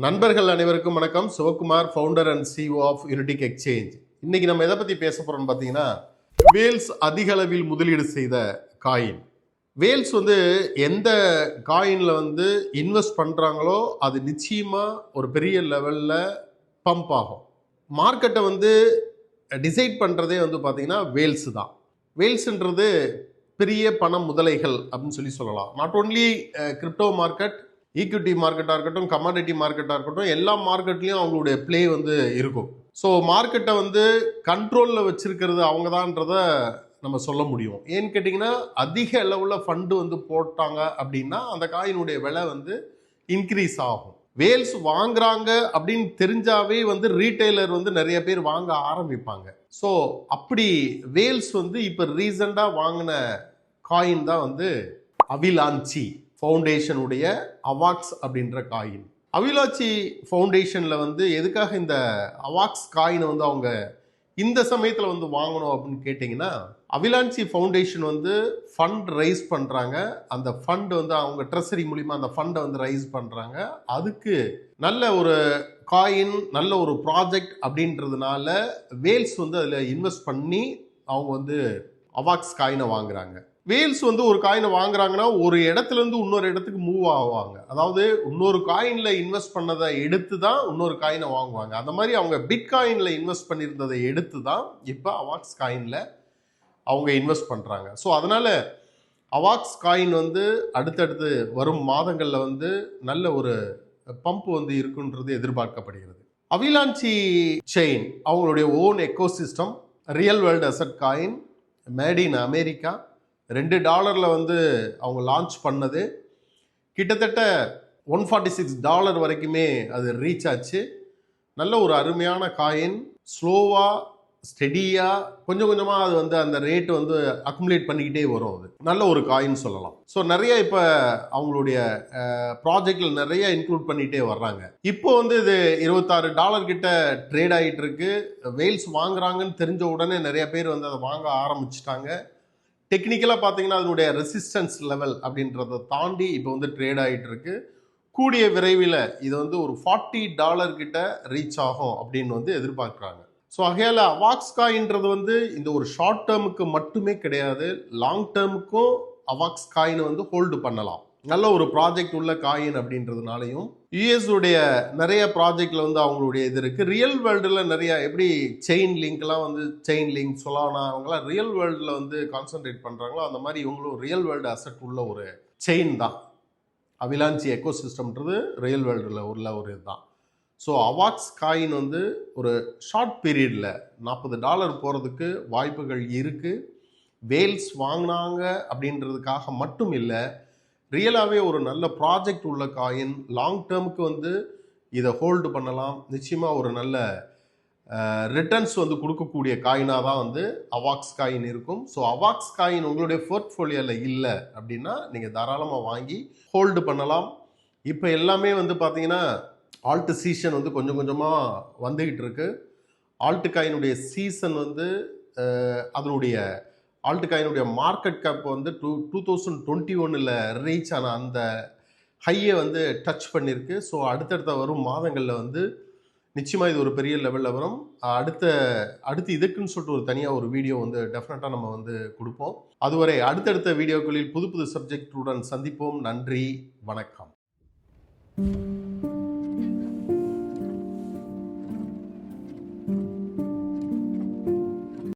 நண்பர்கள் அனைவருக்கும் வணக்கம். Sivakumar, founder and CEO of Unitic Exchange. இன்னைக்கு நம்ம எதை பற்றி பேச போகிறோம்னு பார்த்தீங்கன்னா, வேல்ஸ் அதிக அளவில் முதலீடு செய்த காயின். வேல்ஸ் எந்த காயினில் இன்வெஸ்ட் பண்ணுறாங்களோ அது நிச்சயமாக ஒரு பெரிய லெவலில் பம்ப் ஆகும். மார்க்கெட்டை டிசைட் பண்ணுறதே பார்த்தீங்கன்னா வேல்ஸ் தான். வேல்ஸ்ன்றது பெரிய பண முதலைகள் அப்படின்னு சொல்லலாம். Not only crypto market, equity மார்க்கெட்டாக இருக்கட்டும், கமாடிட்டி மார்க்கெட்டாக இருக்கட்டும், எல்லா மார்க்கெட்லேயும் அவங்களுடைய பிளே இருக்கும். ஸோ மார்க்கெட்டை கண்ட்ரோலில் வச்சிருக்கிறது அவங்க தான்றத நம்ம சொல்ல முடியும். ஏன்னு கேட்டிங்கன்னா, அதிக அளவில் ஃபண்டு போட்டாங்க அப்படின்னா அந்த காயினுடைய விலை இன்க்ரீஸ் ஆகும். வேல்ஸ் வாங்குறாங்க அப்படின்னு தெரிஞ்சாவே ரீட்டைலர் நிறைய பேர் வாங்க ஆரம்பிப்பாங்க. ஸோ அப்படி வேல்ஸ் இப்போ ரீசெண்டாக வாங்கின காயின் தான் அவிலான்ச்சி ஃபவுண்டேஷனுடைய அவாக்ஸ் அப்படின்ற காயின். அவிலான்ச்சி ஃபவுண்டேஷனில் எதுக்காக இந்த அவாக்ஸ் காயினை அவங்க இந்த சமயத்தில் வாங்கணும் அப்படின்னு கேட்டிங்கன்னா, அவிலான்ச்சி ஃபவுண்டேஷன் ஃபண்ட் ரைஸ் பண்ணுறாங்க. அந்த ஃபண்ட் அவங்க ட்ரெஸரி மூலிமா அந்த ஃபண்டை ரைஸ் பண்ணுறாங்க. அதுக்கு நல்ல ஒரு காயின், நல்ல ஒரு ப்ராஜெக்ட் அப்படின்றதுனால வேல்ஸ் அதில் இன்வெஸ்ட் பண்ணி அவங்க அவாக்ஸ் காயினை வாங்குறாங்க. வேல்ஸ் ஒரு காயினை வாங்குறாங்கன்னா ஒரு இடத்துலேருந்து இன்னொரு இடத்துக்கு மூவ் ஆவாங்க. அதாவது இன்னொரு காயினில் இன்வெஸ்ட் பண்ணதை எடுத்து தான் இன்னொரு காயினை வாங்குவாங்க. அந்த மாதிரி அவங்க பிட்காயினில் இன்வெஸ்ட் பண்ணியிருந்ததை எடுத்து தான் இப்போ அவாக்ஸ் காயினில் அவங்க இன்வெஸ்ட் பண்ணுறாங்க. ஸோ அதனால் அவாக்ஸ் காயின் அடுத்தடுத்து வரும் மாதங்களில் நல்ல ஒரு பம்ப் இருக்குன்றது எதிர்பார்க்கப்படுகிறது. அவிலான்ச்சி செயின் அவங்களுடைய own ecosystem, real world asset coin, made in America, $2 அவங்க லான்ச் பண்ணது. கிட்டத்தட்ட $146 வரைக்குமே அது ரீச் ஆச்சு. நல்ல ஒரு அருமையான காயின். ஸ்லோவாக ஸ்டெடியாக கொஞ்சம் கொஞ்சமாக அது அந்த ரேட்டு அக்குமுலேட் பண்ணிக்கிட்டே வரும். அது நல்ல ஒரு காயின் சொல்லலாம். ஸோ நிறைய இப்போ அவங்களுடைய ப்ராஜெக்டில் நிறைய இன்க்ளூட் பண்ணிகிட்டே வர்றாங்க. இப்போ இது $26 கிட்ட ட்ரேட் ஆகிட்டு இருக்கு. வேல்ஸ் வாங்குறாங்கன்னு தெரிஞ்ச உடனே நிறைய பேர் அதை வாங்க ஆரம்பிச்சிட்டாங்க. டெக்னிக்கலாக பார்த்தீங்கன்னா அதனுடைய ரெசிஸ்டன்ஸ் லெவல் அப்படின்றத தாண்டி இப்போ ட்ரேட் ஆகிட்டு இருக்கு. கூடிய விரைவில் இது ஒரு $40 கிட்ட ரீச் ஆகும் அப்படின்னு எதிர்பார்க்குறாங்க. ஸோ ஆகையால் அவாக்ஸ் காயின்றது இந்த ஒரு ஷார்ட் டேர்முக்கு மட்டுமே கிடையாது, லாங் டேர்முக்கும் அவாக்ஸ் காயினை ஹோல்டு பண்ணலாம். நல்ல ஒரு ப்ராஜெக்ட் உள்ள காயின் அப்படின்றதுனாலையும் யூஎஸ் உடைய நிறைய ப்ராஜெக்ட்ல அவங்களுடைய இது இருக்கு. ரியல் வேர்ல்டுல நிறைய எப்படி செயின் லிங்க்லாம் செயின் லிங்க் சொலானா அவங்களாம் ரியல் வேர்ல்டுல கான்சென்ட்ரேட் பண்றாங்களோ அந்த மாதிரி இவங்களும் ரியல் வேர்ல்டு அசெட் உள்ள ஒரு செயின் தான். அவிலான்ச்சி எக்கோசிஸ்டம்ன்றது ரியல் வேர்ல்டுல உள்ள ஒரு இதுதான். ஸோ அவாக்ஸ் காயின் ஒரு ஷார்ட் பீரியடில் $40 போகிறதுக்கு வாய்ப்புகள் இருக்குது. வேல்ஸ் வாங்கினாங்க அப்படின்றதுக்காக மட்டும் இல்லை, ரியலாகவே ஒரு நல்ல ப்ராஜெக்ட் உள்ள காயின், லாங் டேர்முக்கு இதை ஹோல்டு பண்ணலாம். நிச்சயமாக ஒரு நல்ல ரிட்டர்ன்ஸ் கொடுக்கக்கூடிய காயினாக தான் அவாக்ஸ் காயின் இருக்கும். ஸோ அவாக்ஸ் காயின் உங்களுடைய போர்ட்ஃபோலியோவில் இல்லை அப்படின்னா நீங்கள் தாராளமாக வாங்கி ஹோல்டு பண்ணலாம். இப்போ எல்லாமே பார்த்தீங்கன்னா ஆல்ட் சீசன் கொஞ்சம் கொஞ்சமாக வந்துக்கிட்டு இருக்கு. ஆல்ட் காயினுடைய சீசன் அதனுடைய ஆல்ட் காயினுடைய மார்க்கெட் கேப் 2021 ரீச் ஆன அந்த ஹையை டச் பண்ணியிருக்கு. ஸோ அடுத்தடுத்த வரும் மாதங்களில் நிச்சயமாக இது ஒரு பெரிய லெவலில் வரும். அடுத்து இதுக்குன்னு சொல்லிட்டு ஒரு தனியாக ஒரு வீடியோ டெஃபினட்டாக நம்ம கொடுப்போம். அதுவரை அடுத்தடுத்த வீடியோக்களில் புது புது சப்ஜெக்டுடன் சந்திப்போம். நன்றி, வணக்கம்.